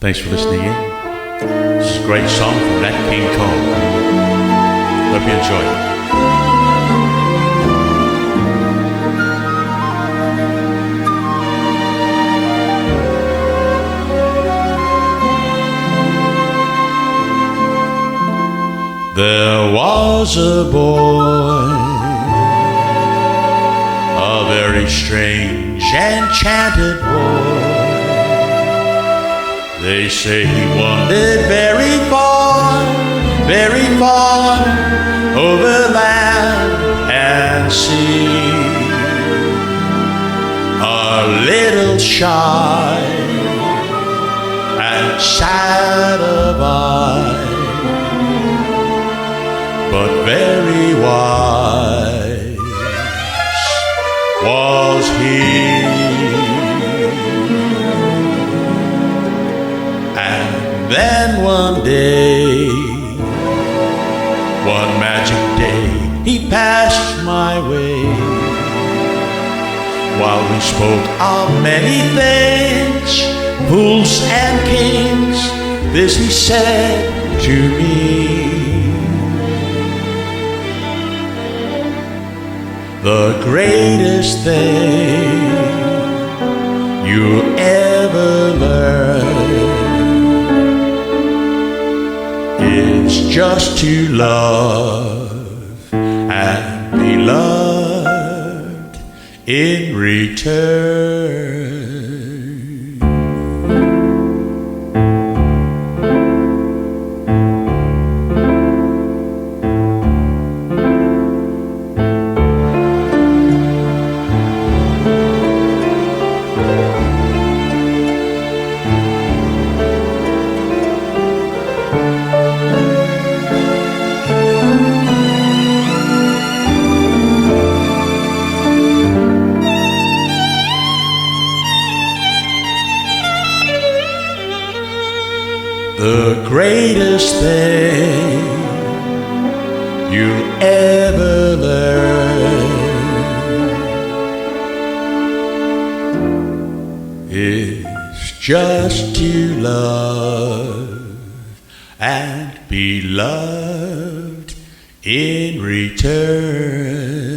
Thanks for listening in. This is a great song from Nat King Cole. Hope you enjoy it. There was a boy, a very strange, enchanted boy. They say he wandered very far over land and sea. A little shy and sad of eye, but very wise was he. And then one day, one magic day, he passed my way. While we spoke of many things, fools and kings, this he said to me: the greatest thing you ever learn is just to love and be loved in return. The greatest thing you ever learn is just to love and be loved in return.